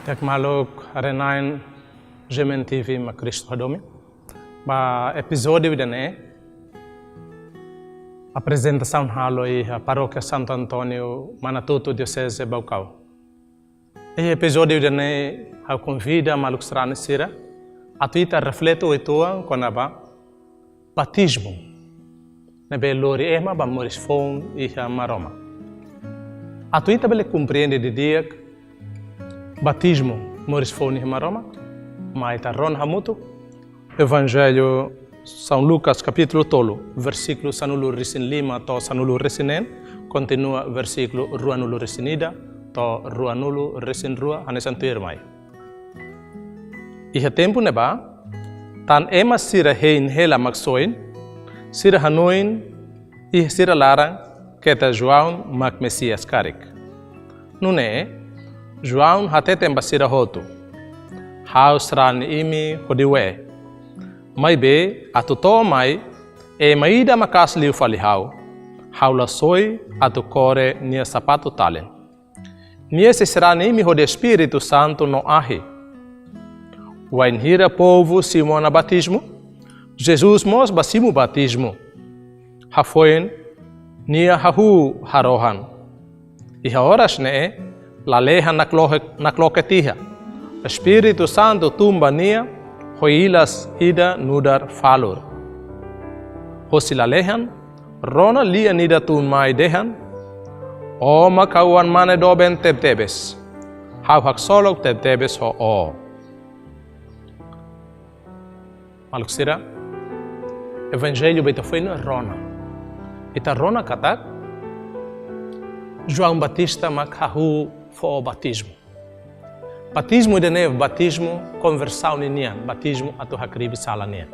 Jak maluk renain Gemen TV ma Cristo Hadomi. Ba episódio dene apresentação halo e a paróquia Santo Antônio Manatuto Diocese Baucau. E episódio dene a convida maluk strane sira atuita refleto etua konaba batismo. Nebe lori ema ba moris fon e a maroma. Atuita bele compreende de dia batismo moris fon e a maroma. Maita ron hamutu. Evangelho São Lucas capítulo 3, versículo sanulu risin 5 to sanulu risinen, continua versículo ruanulu risinida to ruanulu risin rua hanesan tuirmai. Iha tempo neba tan ema sira hein hela maksoin, sira hanoin e sira larang keta João mak Messias karik. Nune João hatetem basira hotu. Haus ran imi hodiwe. Mai be atuto mai e maida makas liu falihau. Haula soi atu core nia sapato talen. Nia se será imi hode Espírito Santo no ahi. Wainhira povo Simona batismo. Jesus mos basimu batismo. Hafoin nia hahu harohan. Iha horas ne lalehan nakloketiha. Espírito Santo tumba nia hoilas ida nudar falur. Hosilalehan rona lia nida tun mai dehan o makawan mane doben tebtebes. Hau hak solok tebtebes ho o. Maluk sira Evangelho beta foi na rona. Ita rona katak João Batista makhahu fo batismo. Batismo de neve, batismo conversão nian, batismo atu hakribi sala nian.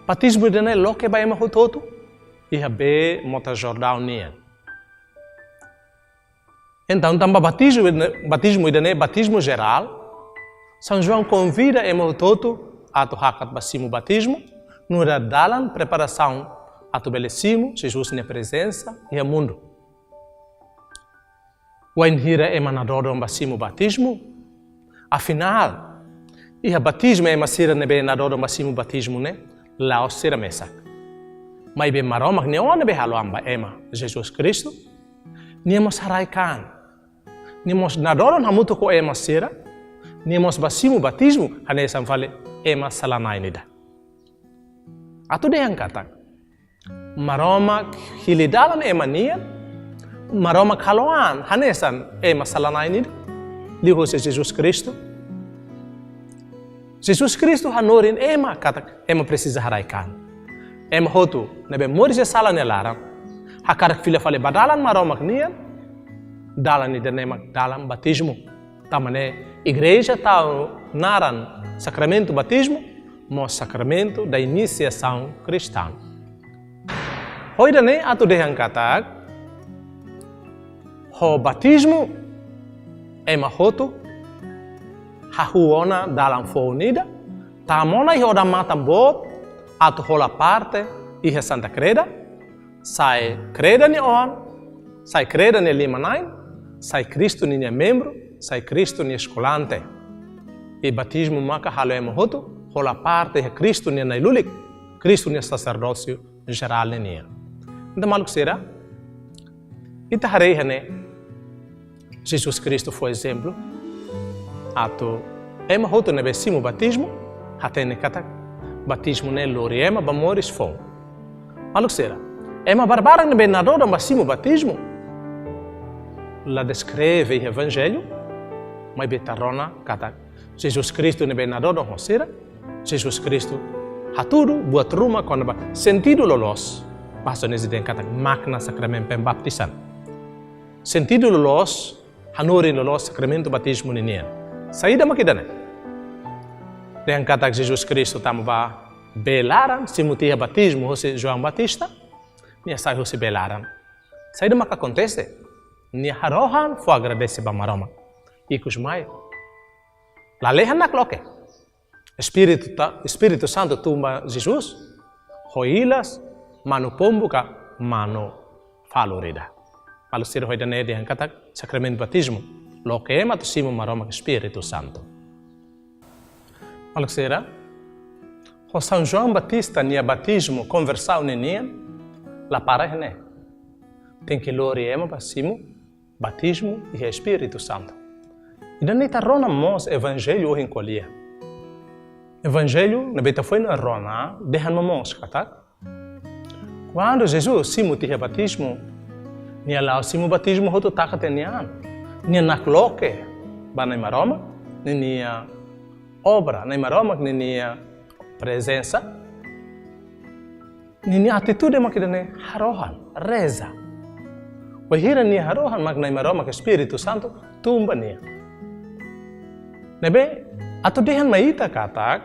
Batismo de neve loke ba ema hutoto, iha be mota Jordão nian. Então tamba batismo de neve, batismo geral, São João convida ema hutoto atu hakat basimu batismo, nura dalan preparação atu belecimo, Jesus na presença e a mundo. Wainhira ema nadodon basimu batismo. Afinal, iha batismo ema sira nebe nadodon basimu batismo ne lao sira mesak. Mai be maromak ne ona be halo amba ema Jesus Cristo. Niemos haraikan. Niemos nadodon hamuto ko ema sira. Niemos basimu batismo hane samfale ema salanai nida. Atu de yang kata. Maromak hilidalan ema nian. Maroma kaloan hanesan ema salanai nid liho se Jesus Cristo. Jesus Cristo hanorin ema katak ema precisa haraikan. Ema hotu nebe moris e sala nelaran. Hakarak fila fale badalan maroma knian dalan nid nema dalan batismo. Tamane igreja tau naran sacramento batismo mo sacramento da iniciação cristã. Hoidane atu dehan katak ho batismo ema hotu hahuona dalam fonida tamona iho da mata bot atu hola parte iha Santa Creda sai creda ni on sai creda ni limanain sai Cristo ni membro sai Cristo ni escolante e batismo maka halo ema hotu hola parte iha Cristo ni nailulik Cristo ni sacerdócio geral ni nda maluk sira ita harei hane Jesus Cristo foi exemplo. Ato ema hoto ne besimo batismo, hatene katak batismo ne lori ema ba moris fon. Maluk sera, ema barbara ne benadora basimo batismo. La descreve o Evangelho, mas betarona katak. Jesus Cristo ne benadora hosera, Jesus Cristo haturu buat rumah quando ba sentido lolos. Passo nesse den katak magna sacramento pen baptisan. Sentido lolos hanorin lolos sacramento batismo ninian. Saída makidane. Den katak Jesus Cristo tamba belaran simutiha batismo José João Batista. Nia sai José belaran. Saída mak acontece. Nia harohan fo agradece ba maroma. Ikus mai. La lehan nak loke. Espírito Santo tumba Jesus. Hoilas manu pombuka manu falorida. Palusir hoy dane dihan katak sacramento batismo. lo que ema tu simu maroma Espírito Santo. Alexera, o São João Batista nia batismo conversau nenia, la para né. Tem que lori ema basimu, batismo e Espírito Santo. E daí tá rona mos evangelho o encolhia. Evangelho na beta foi na rona, dehan mos kata. Quando Jesus simu tinha batismo, nia lá simu batismo hoto taka tenian, nia nakloke banai maroma, nia obra na maroma nia presença, nia atitude makidane harohan, reza. Wahira nia harohan magnai maroma Espírito Santo tumba nia. Nebe atau dehan maita kata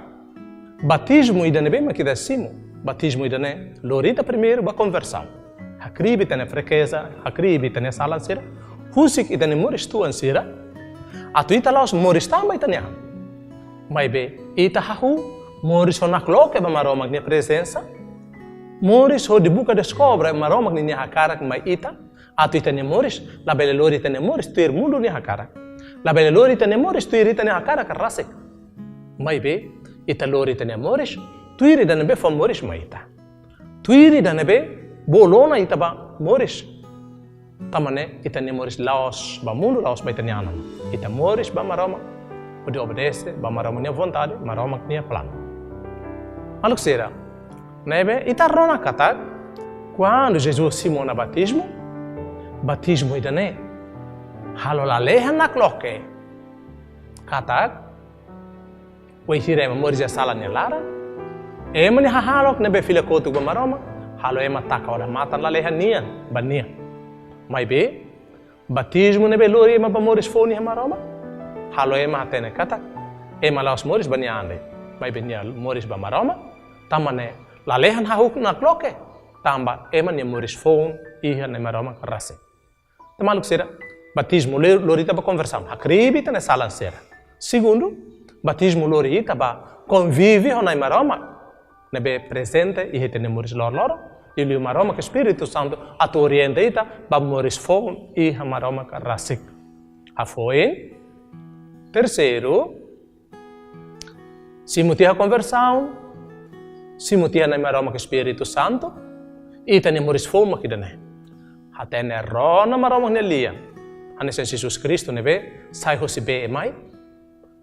batismo ida nebe makida simu, batismo ida ne lorita primeiro ba conversão. Hakribi tene frequeza, hakribi tene salansira, husik ida ne moris tuan sira, atu ita laos moris tamba ita nia. Mai be ita hahu moris honak loke ba maroma nia presença, moris ho dibuka descobra maroma nia hakarak mai ita, atu ita ne moris, la bele lori tene moris tuir mundo nia hakarak. La bele lori tene moris tuir ita nia hakarak rasik. Mai be ita lori tene moris, tuir ida nebe fa moris mai ita. Tuir ida nebe bolona ita ba moris. Tamane ita ne moris laos ba mundo laos ba ita ne anam. Ita moris ba maroma, pode obedece ba maroma nia vontade, maroma nia plano. Alexera, nebe ita rona kata quando Jesus simona batismo, batismo ida ne halo la leha na kloke. Kata Wei hira moris ya sala ne lara, ema ni hahalok nebe fila kotu ba maroma, halo ema taka ora mata la leha nian, bania. Mai be, batismo nebe lori ema ba moris foni ha maroma, halo ema atene kata, ema laos moris bania ande. Mai be nia moris ba maroma, tamane la lehan hahuk na kloke, tamba ema ni moris fon iha ne maroma rase. Tamaluk sera, batismo lorita ba conversão, hakribi tane salan sera. Segundo, batismo lori ita ba convive honai maroma, nebe presente e hetene moris lor e liu maroma que Espírito Santo atu orienta ita ba moris fon e ha maroma ka rasik. A foi terceiro, se mutia conversão, se mutia na maroma que Espírito Santo, ita ne moris fon makidane. Hatene rona maroma ne lia. Anesen Jesus Cristo nebe sai hosibe emai.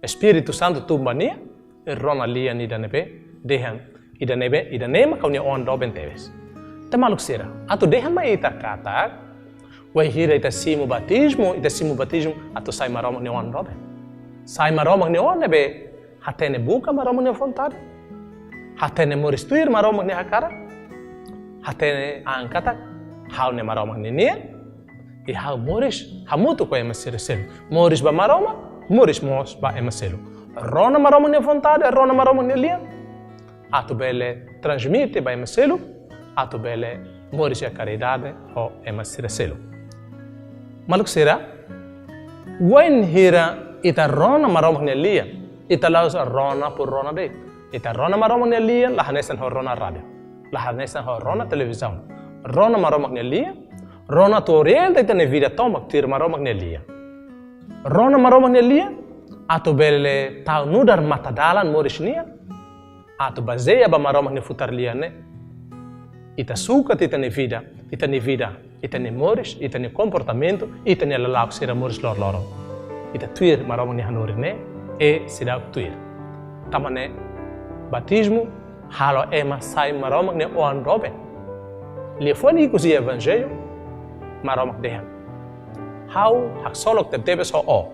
Espírito Santo tumbania, e rona lia ni da nebe, dehan, ida nema kau ni on doben teves. Tamaluk sira, atu dehan mai ita kata, wai hira ita simu batismo, atu sai maroma ni on doben. Sai maroma ni on nebe, hatene buka maroma ni vontade, hatene moristuir maroma ni hakara, hatene angkata, hau ne maroma ni nia, e hau moris, hamutu ko emasir sel, moris ba maroma, moris mos ba emaselo. Rona maroma ne vontade, rona maroma ne lia. Atu bele transmite ba emaselo, atu bele moris a caridade o emaselo. Maluk sira, wen hira ita rona maroma ne lia, ita laus rona por rona be. Ita rona maroma ne lia, la hanesan ho rona radio, la hanesan ho rona televisão. Rona maroma ne lia, rona toriel da ita ne vida tomak tir maroma ne lia. Rona maroma ne lia, atu bele tau nudar matadalan moris nia, atu baseia ba maroma ne futar lia ne. Ita suka ita ne vida, ita ne moris, ita ne comportamento, ita ne lalak sira moris lor. Ita tuir maroma ne hanori ne, e sida tuir. Tamane, batismo, halo ema sai maroma ne oan roben. Lia foni kusi evangelho, maroma dehan. Hau hak solok te tebes ho o.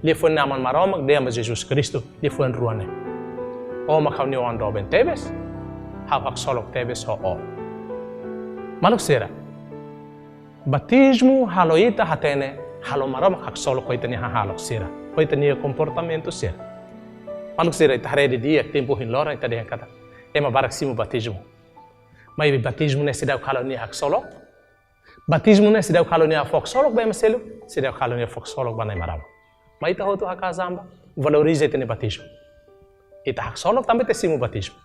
Li foi naman maroma de Jesus Cristo, li foi ruane. O makau ni on roben tebes, hau hak solok tebes ho o. Maluk sera. Batismo haloita hatene, halo maroma hak solok koita ni halok sera. Koita ni comportamento sera. Maluk sera ita harede dia tempo hin lora ita de kata. Ema barak simu batismo. Mai batismo ne sidau halo ni hak solok. Batismo ne sidau kalau ni afok solok ba emaselo, sidau kalau ni afok solok ba na marama. Mas ita hotu hakazamba, valoriza ite ne batismo. Ita hak solok também te simu batismo.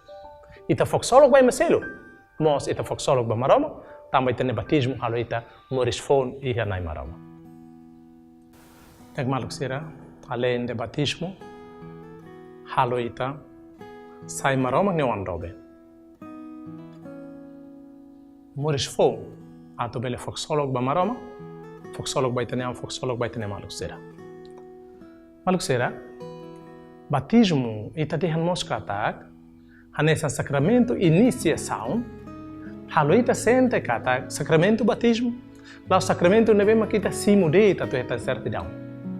Ita fok solok ba emaselo, mos ita fok solok ba marama, também te ne batismo halo ita moris fon iha na marama. maluk sira, além de batismo, haloita, sai maroma ne wandobe. Moris fo, ato bele foxolog ba maroma, foxolog ba itane maluk sira. Maluk sira, batismo ita dehan moskatak, hanesa sacramento iniciação, haloita sente kata sacramento batismo, lá o sacramento neve makita si mudeta tu eta certidão.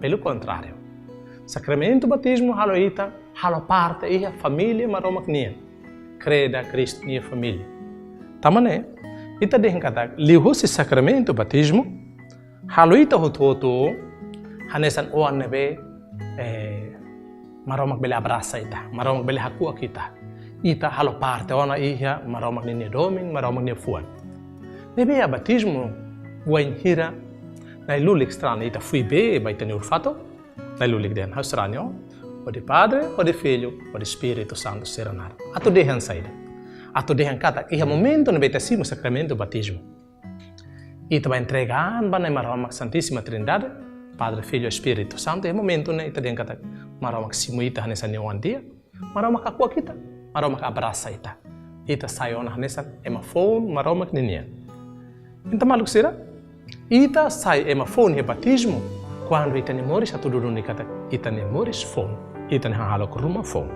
Pelo contrário, sacramento batismo haloita halo parte ia família maroma knia, creda Cristo nia família. Tamane ita dehan kata lihusi sacramento batismo, haloita hototo hanesan oan neve maromak bele abraça ita, maromak bele hakua kita. Ita halo parte ona ia maromak ni domin, maromak ni fuan. Nebe a batismo wain hira na lulik strana ita fui be ba ita ni urfato, na lulik den hausranio, o de Padre, o de Filho, o de Espírito Santo serenar. Ato dehan saída. Ato dehan kata ia momento nebe tasimo sacramento batismo. Ita vai entregar ba na maromak Santíssima Trindade, Padre, Filho e Espírito Santo, é momento né ita dehan kata maromak simuita hanesa ni dia, maromak akua kita. Maromak abraça ita. Ita sayona hanesan emafon maromak ninia. Então maluk sira, ita sai emafon he batismo quando ita ne moris atu duruni kata ita ne moris fon. Ita ne halok ruma fon.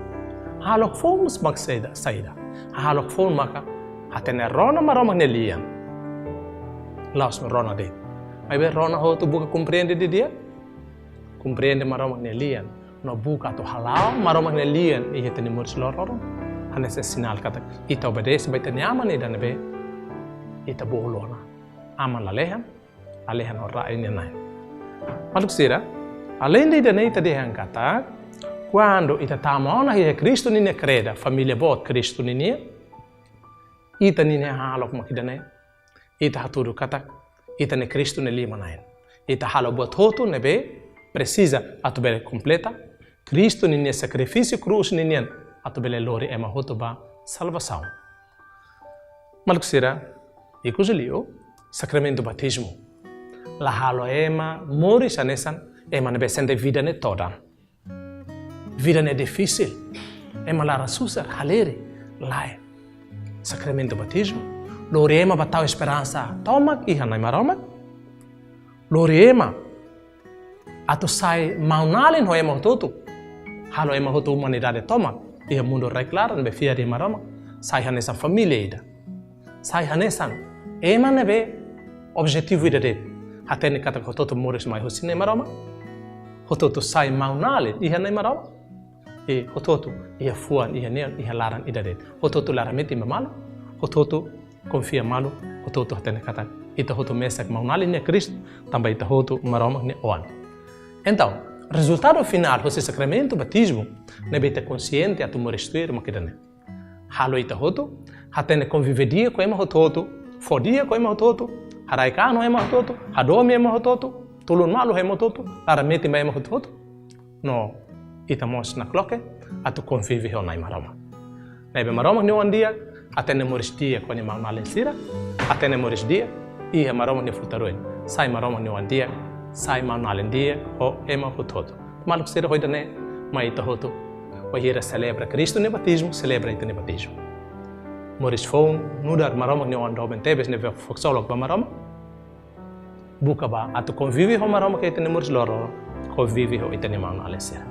Halok fon mus mak saida. Halok fon maka hatene rona maromak ne lian. Laos me rona de. Ai be rona ho tu buka compreende de dia? Compreende maromak ne lian. No buka tu halal maromak ne lian e ita ne moris lororo. Hanessa sinal kata ita obedece baita nyama ni dan be ita bolona aman lalehan ora ini nai maluk sira além de dane ita dehan kata quando ita tamona hi Cristo ni ne creda família bot Cristo ni ita ni ne halok makidane ita haturu kata ita ne Cristo ne lima nai ita halo bot hoto ne be precisa atubele completa Cristo ni ne sacrifício cruz ni ne ato bele lori ema hotoba salvação. Maluk sira, ikuzelio, sacramento batismo. La halo ema moris anesan, ema nebe sente vida ne toda. Vida ne difícil. Ema la rasusa, haleri, lai. Sacramento batismo. Lori ema batau esperança, tomak iha nai maromak. Lori ema, ato sai maunalin ho ema hototu. Halo ema hotu humanidade tomak. Ia mundo reclaran be fia de marama sai hanesan família ida sai hanesan ema nebe objetivo ida de hatene kata hototo moris mai hosine marama hototo sai maunale ia nei marama e hototo ia fuan ia ne ia laran ida de hototo larameti mamalo hototo confia malo hototo hatene kata ita hoto mesak maunale ne Cristo também ita hoto marama ne oan. Então resultado final desse sacramento batismo nebe te consciente a tu moristir makidane halo ita hoto hatene convivedia com ema hoto fodia com ema hoto haraikano ema hoto hadomi ema hoto tulun malu ema hoto arameti ema hoto no ita mos na cloque a tu convive ho nai marama nebe marama ni one dia hatene moristia com ema malensira hatene morisdia e marama ni futaroin sai marama ni one dia sai maunalendie o ema hototo. Maluk sira hoidane maita hoto. O hira celebra Cristo ne batismo, celebra ita ne batismo. Moris fon, nudar maroma ne ondo ben tebes ne foxolog ba maroma. Buka ba atu convive ho maroma ke ita ne moris loro, convive ho ita ne maunalensira.